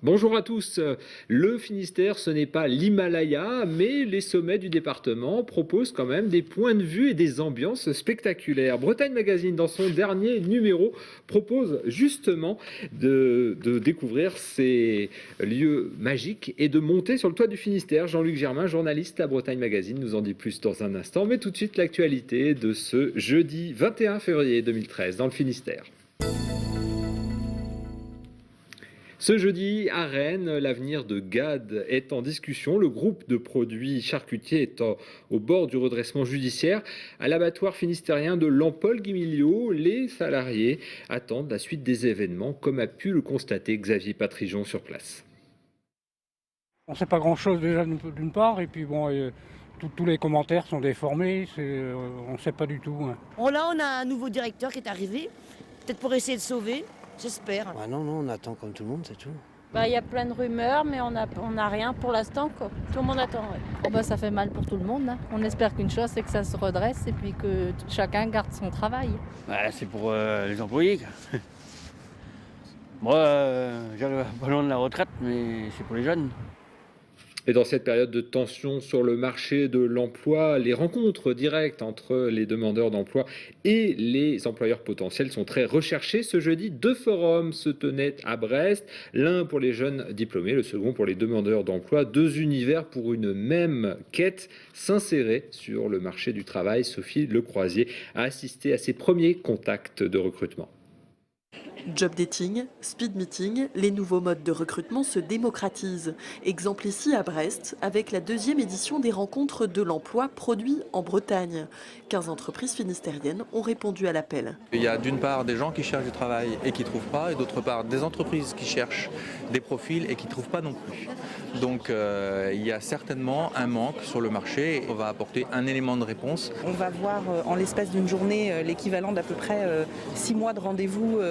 Bonjour à tous. Le Finistère, ce n'est pas l'Himalaya, mais les sommets du département proposent quand même des points de vue et des ambiances spectaculaires. Bretagne Magazine, dans son dernier numéro, propose justement de découvrir ces lieux magiques et de monter sur le toit du Finistère. Jean-Luc Germain, journaliste à Bretagne Magazine, nous en dit plus dans un instant. Mais tout de suite, l'actualité de ce jeudi 21 février 2013 dans le Finistère. Ce jeudi, à Rennes, l'avenir de GAD est en discussion. Le groupe de produits charcutiers est au bord du redressement judiciaire. À l'abattoir finistérien de Lampol-Guimiliau, les salariés attendent la suite des événements, comme a pu le constater Xavier Patrijon sur place. On ne sait pas grand-chose déjà d'une part, et puis bon, tous les commentaires sont déformés, on ne sait pas du tout. Hein. Bon, là, on a un nouveau directeur qui est arrivé, peut-être pour essayer de sauver. J'espère. Bah non, on attend comme tout le monde, c'est tout. Il y a plein de rumeurs, mais on n'a rien pour l'instant, quoi. Tout le monde attend. Ouais. Ça fait mal pour tout le monde. Hein. On espère qu'une chose, c'est que ça se redresse et puis que chacun garde son travail. C'est pour les employés. Moi, j'arrive pas loin de la retraite, mais c'est pour les jeunes. Et dans cette période de tension sur le marché de l'emploi, les rencontres directes entre les demandeurs d'emploi et les employeurs potentiels sont très recherchées. Ce jeudi, 2 forums se tenaient à Brest, l'un pour les jeunes diplômés, le second pour les demandeurs d'emploi. 2 univers pour une même quête, s'insérer sur le marché du travail. Sophie Lecroisier a assisté à ses premiers contacts de recrutement. Job dating, speed meeting, les nouveaux modes de recrutement se démocratisent. Exemple ici à Brest, avec la 2e édition des rencontres de l'emploi produits en Bretagne. 15 entreprises finistériennes ont répondu à l'appel. Il y a d'une part des gens qui cherchent du travail et qui ne trouvent pas, et d'autre part des entreprises qui cherchent des profils et qui ne trouvent pas non plus. Donc il y a certainement un manque sur le marché. On va apporter un élément de réponse. On va voir en l'espace d'une journée l'équivalent d'à peu près 6 mois de rendez-vous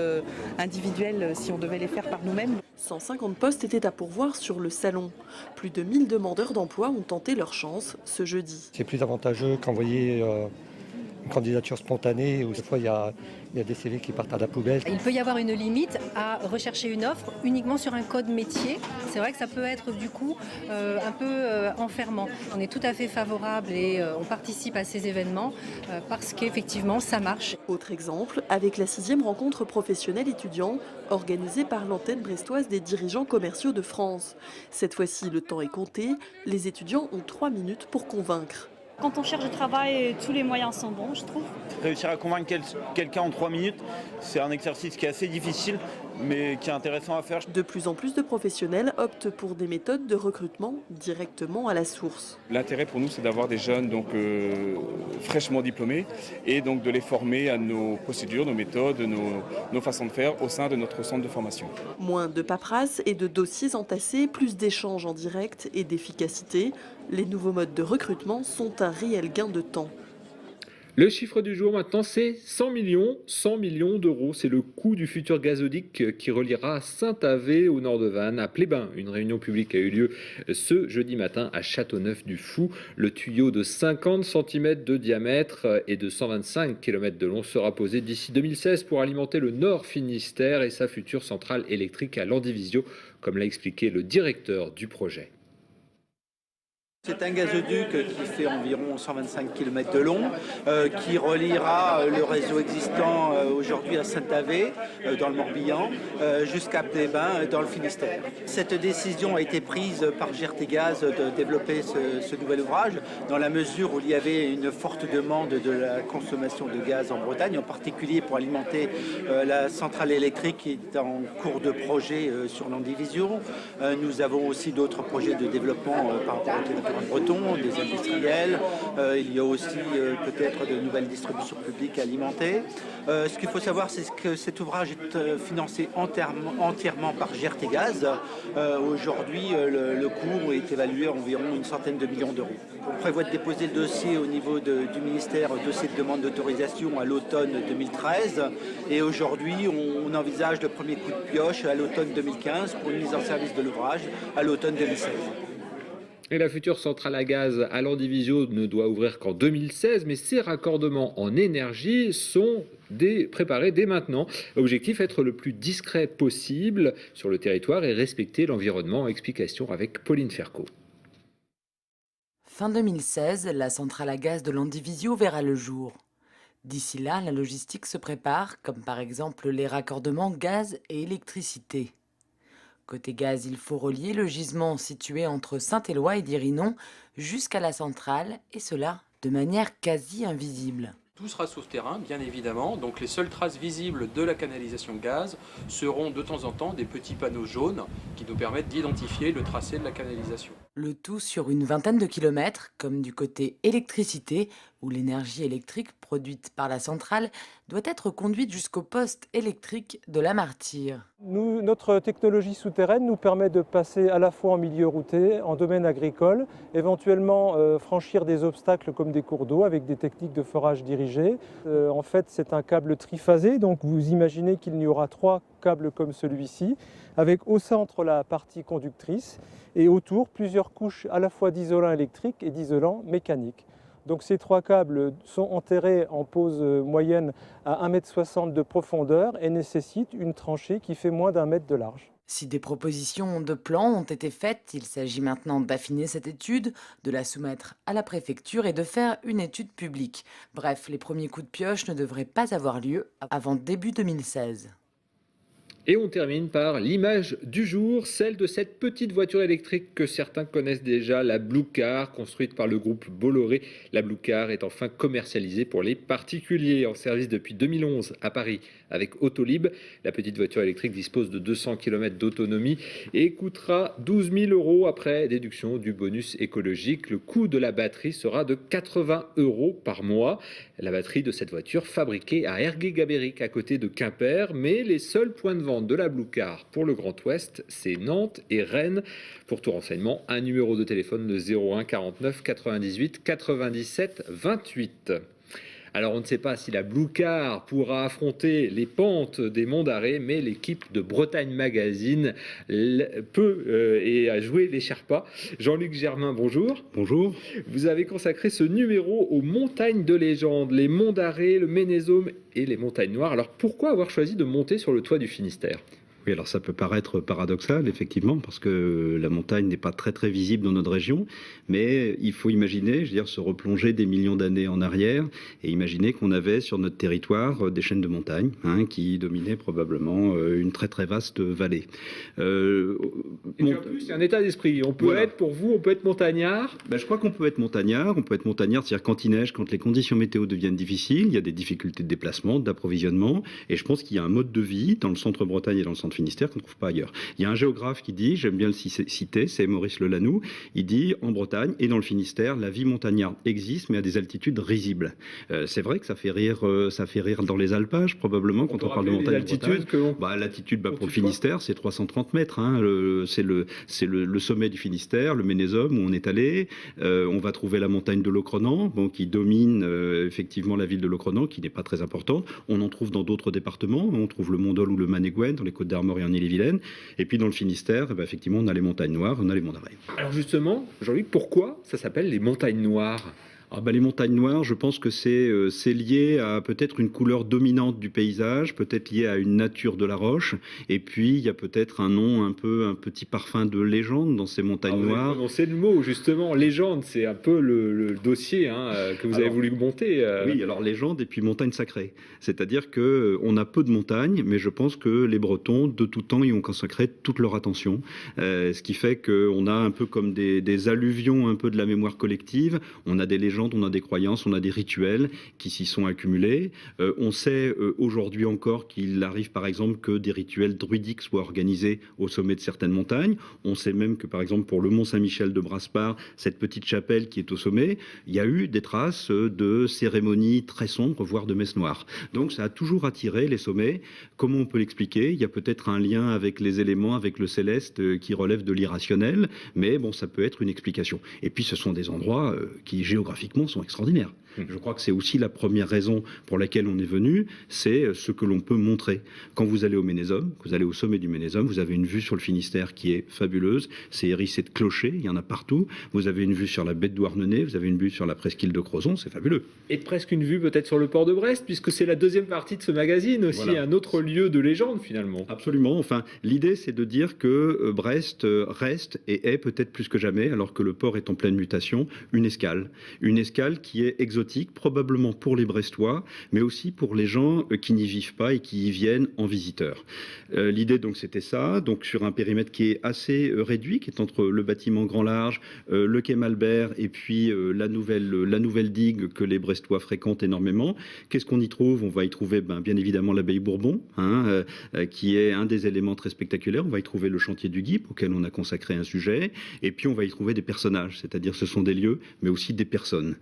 individuels si on devait les faire par nous-mêmes. 150 postes étaient à pourvoir sur le salon. Plus de 1000 demandeurs d'emploi ont tenté leur chance ce jeudi. C'est plus avantageux qu'envoyer une candidature spontanée où des fois il y a des CV qui partent à la poubelle. Il peut y avoir une limite à rechercher une offre uniquement sur un code métier. C'est vrai que ça peut être du coup un peu enfermant. On est tout à fait favorable et on participe à ces événements parce qu'effectivement ça marche. Autre exemple, avec la 6e rencontre professionnelle étudiant organisée par l'antenne brestoise des dirigeants commerciaux de France. Cette fois-ci, le temps est compté. Les étudiants ont 3 minutes pour convaincre. Quand on cherche du travail, tous les moyens sont bons, je trouve. Réussir à convaincre quelqu'un en 3 minutes, c'est un exercice qui est assez difficile, mais qui est intéressant à faire. De plus en plus de professionnels optent pour des méthodes de recrutement directement à la source. L'intérêt pour nous, c'est d'avoir des jeunes fraîchement diplômés et donc de les former à nos procédures, nos méthodes, nos façons de faire au sein de notre centre de formation. Moins de paperasse et de dossiers entassés, plus d'échanges en direct et d'efficacité. Les nouveaux modes de recrutement sont un réel gain de temps. Le chiffre du jour maintenant, c'est 100 millions d'euros. C'est le coût du futur gazoduc qui reliera Saint-Avé au nord de Vannes à Plébin. Une réunion publique a eu lieu ce jeudi matin à Châteauneuf-du-Fou. Le tuyau de 50 cm de diamètre et de 125 km de long sera posé d'ici 2016 pour alimenter le Nord Finistère et sa future centrale électrique à Landivisiau, comme l'a expliqué le directeur du projet. C'est un gazoduc qui fait environ 125 km de long, qui reliera le réseau existant aujourd'hui à Saint-Avé, dans le Morbihan, jusqu'à Plébin, dans le Finistère. Cette décision a été prise par GRTgaz de développer ce nouvel ouvrage, dans la mesure où il y avait une forte demande de la consommation de gaz en Bretagne, en particulier pour alimenter la centrale électrique qui est en cours de projet sur Landivisiau. Nous avons aussi d'autres projets de développement par rapport au territoire breton, des industriels, il y a aussi peut-être de nouvelles distributions publiques alimentées. Ce qu'il faut savoir, c'est que cet ouvrage est financé entièrement par GRTgaz. Aujourd'hui, le coût est évalué à environ une centaine de millions d'euros. On prévoit de déposer le dossier au niveau du ministère, dossier de demande d'autorisation à l'automne 2013. Et aujourd'hui, on envisage le premier coup de pioche à l'automne 2015 pour une mise en service de l'ouvrage à l'automne 2016. Et la future centrale à gaz à Landivisiau ne doit ouvrir qu'en 2016, mais ses raccordements en énergie sont préparés dès maintenant. Objectif, être le plus discret possible sur le territoire et respecter l'environnement. Explication avec Pauline Ferco. Fin 2016, la centrale à gaz de Landivisiau verra le jour. D'ici là, la logistique se prépare, comme par exemple les raccordements gaz et électricité. Côté gaz, il faut relier le gisement situé entre Saint-Éloi et Dirinon jusqu'à la centrale, et cela de manière quasi invisible. Tout sera souterrain, bien évidemment, donc les seules traces visibles de la canalisation gaz seront de temps en temps des petits panneaux jaunes qui nous permettent d'identifier le tracé de la canalisation. Le tout sur une vingtaine de kilomètres, comme du côté électricité, où l'énergie électrique produite par la centrale doit être conduite jusqu'au poste électrique de la Martyre. Notre technologie souterraine nous permet de passer à la fois en milieu routé, en domaine agricole, éventuellement franchir des obstacles comme des cours d'eau avec des techniques de forage dirigé. En fait, c'est un câble triphasé, donc vous imaginez qu'il y aura 3 câbles comme celui-ci, avec au centre la partie conductrice et autour plusieurs couches à la fois d'isolants électriques et d'isolants mécaniques. Donc ces 3 câbles sont enterrés en pose moyenne à 1,60 m de profondeur et nécessitent une tranchée qui fait moins d'1 mètre de large. Si des propositions de plans ont été faites, il s'agit maintenant d'affiner cette étude, de la soumettre à la préfecture et de faire une étude publique. Bref, les premiers coups de pioche ne devraient pas avoir lieu avant début 2016. Et on termine par l'image du jour, celle de cette petite voiture électrique que certains connaissent déjà, la Blue Car, construite par le groupe Bolloré. La Blue Car est enfin commercialisée pour les particuliers, en service depuis 2011 à Paris avec Autolib. La petite voiture électrique dispose de 200 km d'autonomie et coûtera 12 000 € après déduction du bonus écologique. Le coût de la batterie sera de 80 € par mois. La batterie de cette voiture fabriquée à Ergué-Gabéric à côté de Quimper, mais les seuls points de vente de la Blue Car pour le Grand Ouest, c'est Nantes et Rennes. Pour tout renseignement, un numéro de téléphone, le 01 49 98 97 28. Alors on ne sait pas si la Blue Car pourra affronter les pentes des Monts d'Arrée, mais l'équipe de Bretagne Magazine peut et a joué les Sherpas. Jean-Luc Germain, bonjour. Bonjour. Vous avez consacré ce numéro aux montagnes de légende, les Monts d'Arrée, le Ménésome et les Montagnes Noires. Alors pourquoi avoir choisi de monter sur le toit du Finistère ? Oui, alors ça peut paraître paradoxal, effectivement, parce que la montagne n'est pas très très visible dans notre région, mais il faut imaginer, je veux dire, se replonger des millions d'années en arrière et imaginer qu'on avait sur notre territoire des chaînes de montagnes qui dominaient probablement une très très vaste vallée. Et puis en plus, c'est un état d'esprit. On peut être, pour vous, on peut être montagnard. Je crois qu'on peut être montagnard. On peut être montagnard, c'est-à-dire quand il neige, quand les conditions météo deviennent difficiles, il y a des difficultés de déplacement, d'approvisionnement, et je pense qu'il y a un mode de vie dans le centre Bretagne et dans le centre Finistère qu'on ne trouve pas ailleurs. Il y a un géographe qui dit, j'aime bien le citer, c'est Maurice Lelanoux, il dit en Bretagne et dans le Finistère, la vie montagnarde existe mais à des altitudes risibles. C'est vrai que ça fait rire dans les alpages probablement quand on parle de montagne. L'altitude pour le Finistère, c'est 330 mètres. C'est le sommet du Finistère, le Ménésome où on est allé. On va trouver la montagne de Locronan, qui domine effectivement la ville de Locronan, qui n'est pas très importante. On en trouve dans d'autres départements. On trouve le Mont-Dol ou le Manégouen, dans les Côtes-d'Armor et en Ille-et-Vilaine. Et puis dans le Finistère, effectivement, on a les montagnes noires, on a les monts d'Arrée. Alors justement, Jean-Luc, pourquoi ça s'appelle les montagnes noires ? Les montagnes noires, je pense que c'est lié à peut-être une couleur dominante du paysage, peut-être lié à une nature de la roche, et puis il y a peut-être un nom un petit parfum de légende dans ces montagnes noires. Vous prononcez le mot, justement, légende, c'est un peu le dossier que vous avez voulu monter. Oui, alors légende et puis montagne sacrée. C'est-à-dire qu'on a peu de montagnes, mais je pense que les Bretons, de tout temps, y ont consacré toute leur attention. Ce qui fait qu'on a un peu comme des alluvions un peu de la mémoire collective, on a des légendes, on a des croyances, on a des rituels qui s'y sont accumulés. On sait aujourd'hui encore qu'il arrive par exemple que des rituels druidiques soient organisés au sommet de certaines montagnes. On sait même que par exemple pour le Mont Saint-Michel de Brasparts, cette petite chapelle qui est au sommet, il y a eu des traces de cérémonies très sombres, voire de messes noires. Donc ça a toujours attiré les sommets. Comment on peut l'expliquer ? Il y a peut-être un lien avec les éléments, avec le céleste qui relève de l'irrationnel, mais ça peut être une explication. Et puis ce sont des endroits qui géographiquement graphiquement sont extraordinaires. Je crois que c'est aussi la première raison pour laquelle on est venu, c'est ce que l'on peut montrer. Quand vous allez au Ménézum, vous allez au sommet du Ménézum, vous avez une vue sur le Finistère qui est fabuleuse, c'est hérissé de clochers, il y en a partout. Vous avez une vue sur la baie de Douarnenez, vous avez une vue sur la presqu'île de Crozon, c'est fabuleux. Et presque une vue peut-être sur le port de Brest, puisque c'est la deuxième partie de ce magazine aussi, Voilà. un autre lieu de légende finalement. Absolument. Enfin, l'idée, c'est de dire que Brest reste et est peut-être plus que jamais, alors que le port est en pleine mutation, une escale. Une escale qui est exotique, probablement pour les Brestois, mais aussi pour les gens qui n'y vivent pas et qui y viennent en visiteurs. L'idée, donc, c'était ça. Donc, sur un périmètre qui est assez réduit, qui est entre le bâtiment Grand Large, le quai Malbert et puis la nouvelle digue que les Brestois fréquentent énormément. Qu'est-ce qu'on y trouve? On va y trouver bien évidemment l'abbaye Bourbon, qui est un des éléments très spectaculaires. On va y trouver le chantier du Guip, auquel on a consacré un sujet. Et puis on va y trouver des personnages, c'est-à-dire ce sont des lieux, mais aussi des personnes.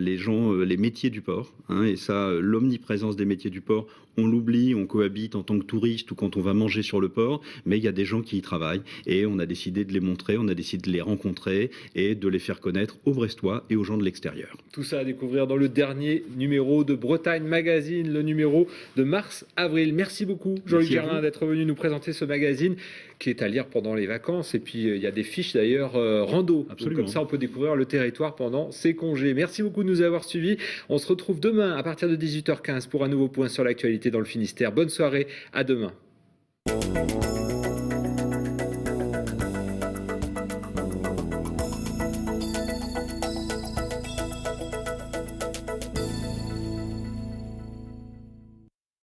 Les gens, les métiers du port. Et ça, l'omniprésence des métiers du port, on l'oublie, on cohabite en tant que touriste ou quand on va manger sur le port, mais il y a des gens qui y travaillent. Et on a décidé de les montrer, on a décidé de les rencontrer et de les faire connaître aux Brestois et aux gens de l'extérieur. Tout ça à découvrir dans le dernier numéro de Bretagne Magazine, le numéro de mars-avril. Merci beaucoup, Jean-Luc Gerlin, d'être venu nous présenter ce magazine qui est à lire pendant les vacances. Et puis, il y a des fiches d'ailleurs rando. Donc, comme ça, on peut découvrir le territoire pendant ses congés. Merci beaucoup de nous avoir suivis. On se retrouve demain à partir de 18h15 pour un nouveau point sur l'actualité dans le Finistère. Bonne soirée, à demain.